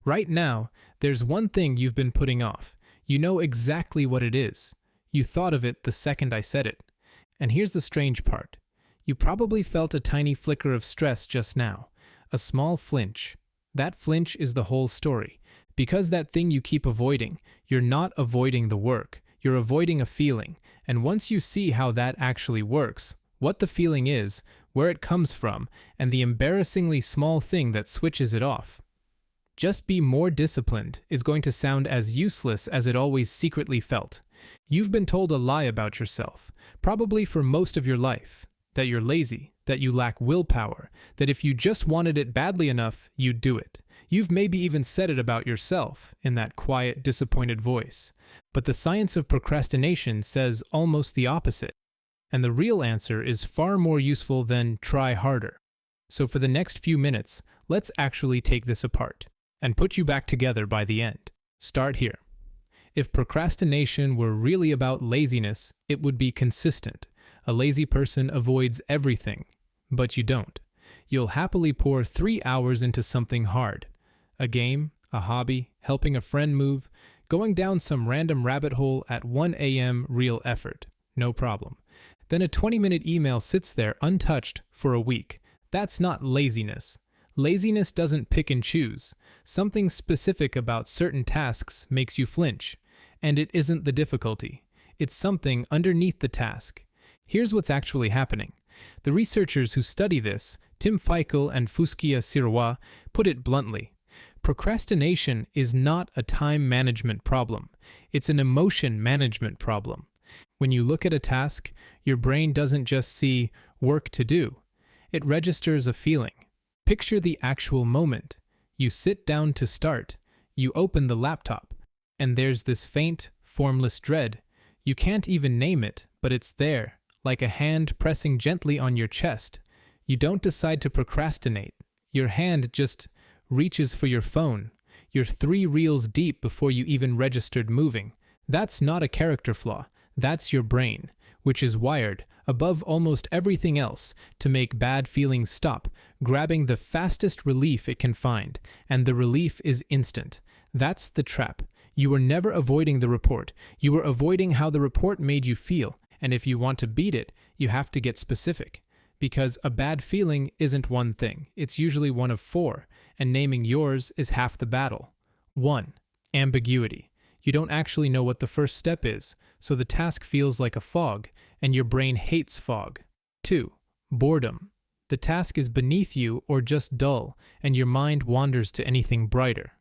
Right now, there's one thing you've been putting off. You know exactly what it is. You thought of it the second I said it. And here's the strange part. You probably felt a tiny flicker of stress just now, a small flinch. That flinch is the whole story. Because that thing you keep avoiding, you're not avoiding the work, you're avoiding a feeling. And once you see how that actually works, what the feeling is, where it comes from, and the embarrassingly small thing that switches it off. Just be more disciplined is going to sound as useless as it always secretly felt. You've been told a lie about yourself, probably for most of your life, that you're lazy, that you lack willpower, that if you just wanted it badly enough, you'd do it. You've maybe even said it about yourself in that quiet, disappointed voice. But the science of procrastination says almost the opposite. And the real answer is far more useful than try harder. So for the next few minutes, let's actually take this apart and put you back together by the end. Start here. If procrastination were really about laziness, it would be consistent. A lazy person avoids everything, but you don't. You'll happily pour 3 hours into something hard. A game, a hobby, helping a friend move, going down some random rabbit hole at 1 a.m. real effort. No problem. Then a 20-minute email sits there untouched for a week. That's not laziness. Laziness doesn't pick and choose. Something specific about certain tasks makes you flinch. And it isn't the difficulty. It's something underneath the task. Here's what's actually happening. The researchers who study this, Tim Feichel and Fuskia Sirois, put it bluntly. Procrastination is not a time management problem. It's an emotion management problem. When you look at a task, your brain doesn't just see work to do. It registers a feeling. Picture the actual moment. You sit down to start. You open the laptop. And there's this faint, formless dread. You can't even name it, but it's there, like a hand pressing gently on your chest. You don't decide to procrastinate. Your hand just reaches for your phone. You're 3 reels deep before you even registered moving. That's not a character flaw. That's your brain, which is wired, above almost everything else, to make bad feelings stop, grabbing the fastest relief it can find, and the relief is instant. That's the trap. You were never avoiding the report. You were avoiding how the report made you feel, and if you want to beat it, you have to get specific. Because a bad feeling isn't one thing, it's usually one of 4, and naming yours is half the battle. 1. Ambiguity. You don't actually know what the first step is, so the task feels like a fog, and your brain hates fog. 2. Boredom. The task is beneath you or just dull, and your mind wanders to anything brighter.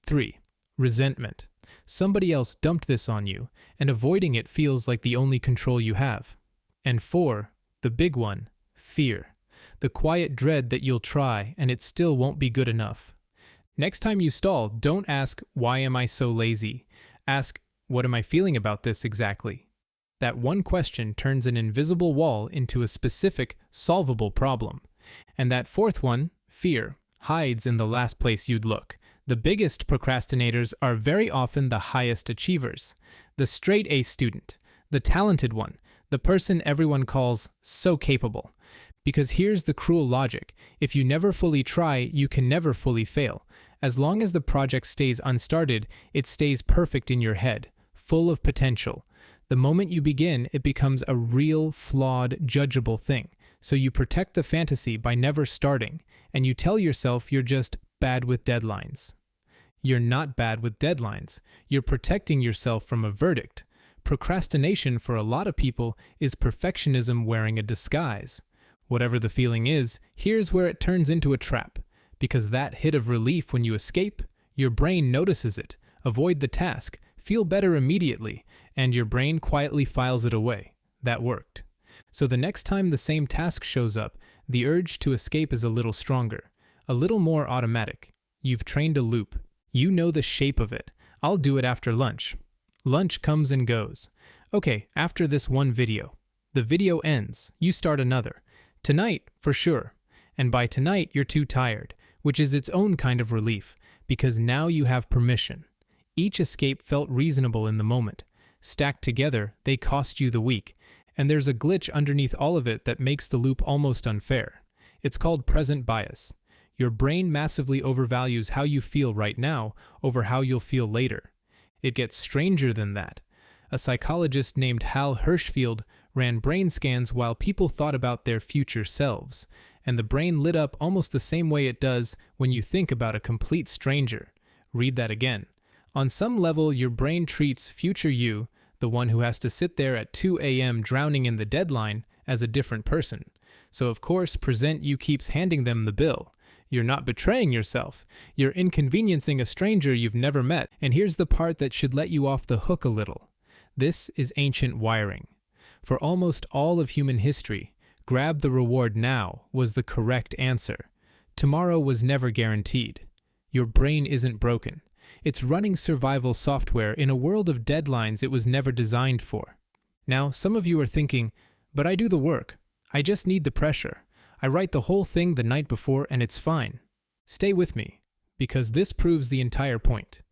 3. Resentment. Somebody else dumped this on you, and avoiding it feels like the only control you have. And 4. The big one. Fear. The quiet dread that you'll try, and it still won't be good enough. Next time you stall, don't ask, "Why am I so lazy?" Ask, "What am I feeling about this exactly?" That one question turns an invisible wall into a specific, solvable problem. And that 4th one, fear, hides in the last place you'd look. The biggest procrastinators are very often the highest achievers. The straight A student, the talented one, the person everyone calls so capable. Because here's the cruel logic. If you never fully try, you can never fully fail. As long as the project stays unstarted, it stays perfect in your head, full of potential. The moment you begin, it becomes a real, flawed, judgeable thing. So you protect the fantasy by never starting, and you tell yourself you're just bad with deadlines. You're not bad with deadlines. You're protecting yourself from a verdict. Procrastination for a lot of people is perfectionism wearing a disguise. Whatever the feeling is, here's where it turns into a trap. Because that hit of relief when you escape, your brain notices it, avoid the task, feel better immediately, and your brain quietly files it away. That worked. So the next time the same task shows up, the urge to escape is a little stronger, a little more automatic. You've trained a loop. You know the shape of it. I'll do it after lunch. Lunch comes and goes. Okay, after this one video. The video ends. You start another. Tonight, for sure. And by tonight, you're too tired, which is its own kind of relief, because now you have permission. Each escape felt reasonable in the moment. Stacked together, they cost you the week. And there's a glitch underneath all of it that makes the loop almost unfair. It's called present bias. Your brain massively overvalues how you feel right now over how you'll feel later. It gets stranger than that. A psychologist named Hal Hirschfield ran brain scans while people thought about their future selves, and the brain lit up almost the same way it does when you think about a complete stranger. Read that again. On some level, your brain treats future you, the one who has to sit there at 2 a.m. drowning in the deadline, as a different person. So of course, present you keeps handing them the bill. You're not betraying yourself. You're inconveniencing a stranger you've never met. And here's the part that should let you off the hook a little. This is ancient wiring. For almost all of human history, grab the reward now was the correct answer. Tomorrow was never guaranteed. Your brain isn't broken. It's running survival software in a world of deadlines it was never designed for. Now, some of you are thinking, but I do the work. I just need the pressure. I write the whole thing the night before and it's fine. Stay with me, because this proves the entire point.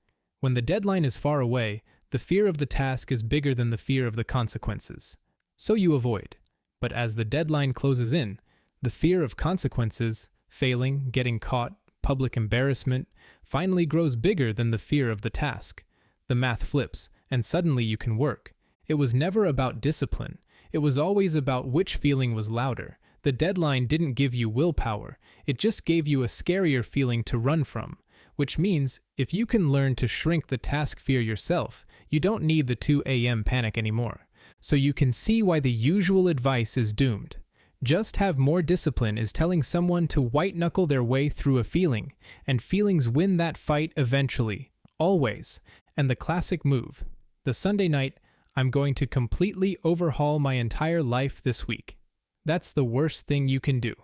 When the deadline is far away, the fear of the task is bigger than the fear of the consequences. So you avoid. But as the deadline closes in, the fear of consequences, failing, getting caught, public embarrassment, finally grows bigger than the fear of the task. The math flips, and suddenly you can work. It was never about discipline. It was always about which feeling was louder. The deadline didn't give you willpower. It just gave you a scarier feeling to run from. Which means, if you can learn to shrink the task fear yourself, you don't need the 2 a.m. panic anymore. So you can see why the usual advice is doomed. Just have more discipline is telling someone to white-knuckle their way through a feeling, and feelings win that fight eventually. Always. And the classic move. The Sunday night, I'm going to completely overhaul my entire life this week. That's the worst thing you can do.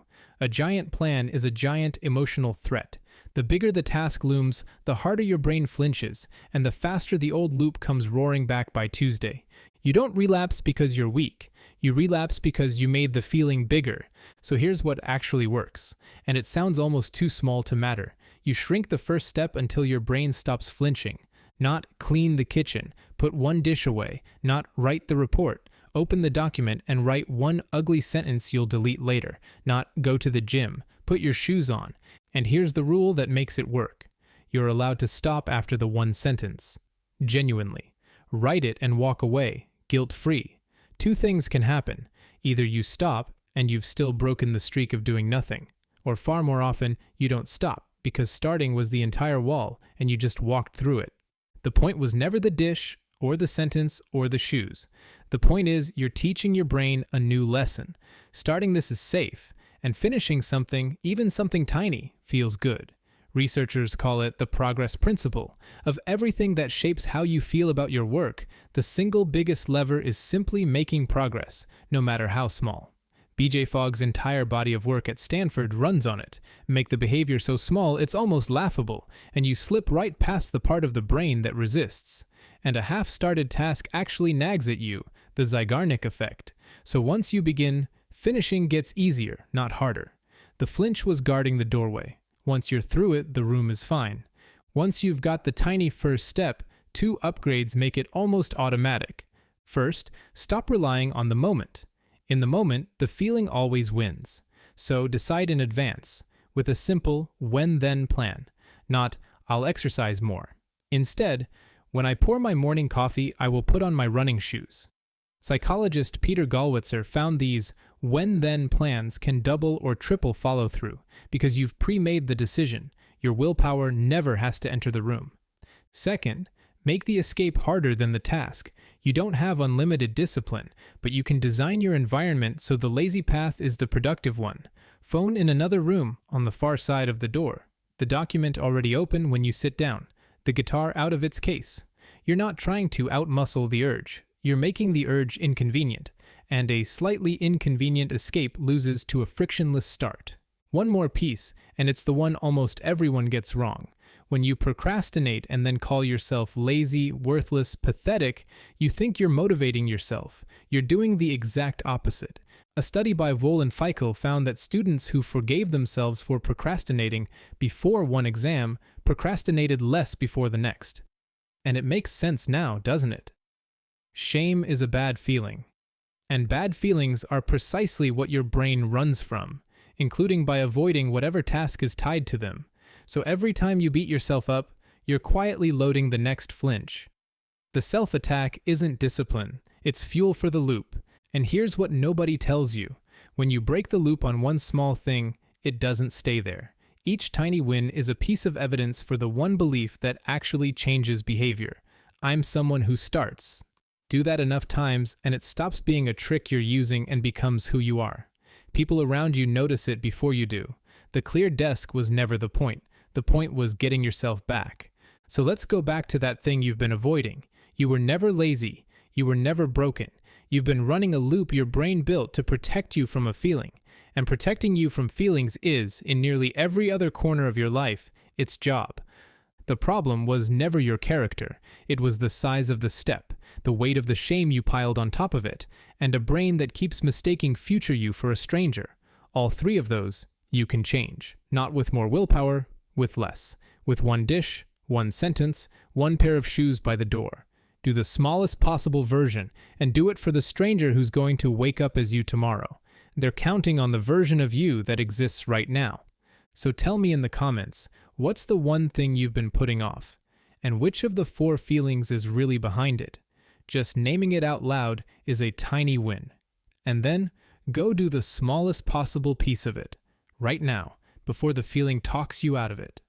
A giant plan is a giant emotional threat. The bigger the task looms, the harder your brain flinches, and the faster the old loop comes roaring back by Tuesday. You don't relapse because you're weak. You relapse because you made the feeling bigger. So here's what actually works. And it sounds almost too small to matter. You shrink the first step until your brain stops flinching. Not clean the kitchen, put one dish away, not write the report. Open the document and write one ugly sentence you'll delete later, not go to the gym, put your shoes on. And here's the rule that makes it work. You're allowed to stop after the one sentence. Genuinely. Write it and walk away, guilt-free. Two things can happen. Either you stop and you've still broken the streak of doing nothing, or far more often, you don't stop because starting was the entire wall and you just walked through it. The point was never the dish, or the sentence, or the shoes. The point is, you're teaching your brain a new lesson. Starting this is safe, and finishing something, even something tiny, feels good. Researchers call it the progress principle. Of everything that shapes how you feel about your work, the single biggest lever is simply making progress, no matter how small. B.J. Fogg's entire body of work at Stanford runs on it. Make the behavior so small it's almost laughable, and you slip right past the part of the brain that resists. And a half-started task actually nags at you, the Zeigarnik effect. So once you begin, finishing gets easier, not harder. The flinch was guarding the doorway. Once you're through it, the room is fine. Once you've got the tiny first step, 2 upgrades make it almost automatic. First, stop relying on the moment. In the moment, the feeling always wins. So decide in advance, with a simple when-then plan, not I'll exercise more. Instead, when I pour my morning coffee, I will put on my running shoes. Psychologist Peter Gallwitzer found these when-then plans can double or triple follow-through because you've pre-made the decision. Your willpower never has to enter the room. Second, make the escape harder than the task. You don't have unlimited discipline, but you can design your environment so the lazy path is the productive one. Phone in another room on the far side of the door. The document already open when you sit down. The guitar out of its case. You're not trying to outmuscle the urge. You're making the urge inconvenient, and a slightly inconvenient escape loses to a frictionless start. One more piece, and it's the one almost everyone gets wrong. When you procrastinate and then call yourself lazy, worthless, pathetic, you think you're motivating yourself. You're doing the exact opposite. A study by Voll and Feichel found that students who forgave themselves for procrastinating before one exam procrastinated less before the next. And it makes sense now, doesn't it? Shame is a bad feeling. And bad feelings are precisely what your brain runs from. including by avoiding whatever task is tied to them. So every time you beat yourself up, you're quietly loading the next flinch. The self-attack isn't discipline, it's fuel for the loop. And here's what nobody tells you. When you break the loop on one small thing, it doesn't stay there. Each tiny win is a piece of evidence for the one belief that actually changes behavior. I'm someone who starts. Do that enough times and it stops being a trick you're using and becomes who you are. People around you notice it before you do. The clear desk was never the point. The point was getting yourself back. So let's go back to that thing you've been avoiding. You were never lazy. You were never broken. You've been running a loop your brain built to protect you from a feeling. And protecting you from feelings is, in nearly every other corner of your life, its job. The problem was never your character. It was the size of the step, the weight of the shame you piled on top of it, and a brain that keeps mistaking future you for a stranger. All three of those you can change. Not with more willpower, with less. With one dish, one sentence, one pair of shoes by the door. Do the smallest possible version, and do it for the stranger who's going to wake up as you tomorrow. They're counting on the version of you that exists right now. So tell me in the comments, what's the one thing you've been putting off? And which of the 4 feelings is really behind it? Just naming it out loud is a tiny win. And then, go do the smallest possible piece of it, right now, before the feeling talks you out of it.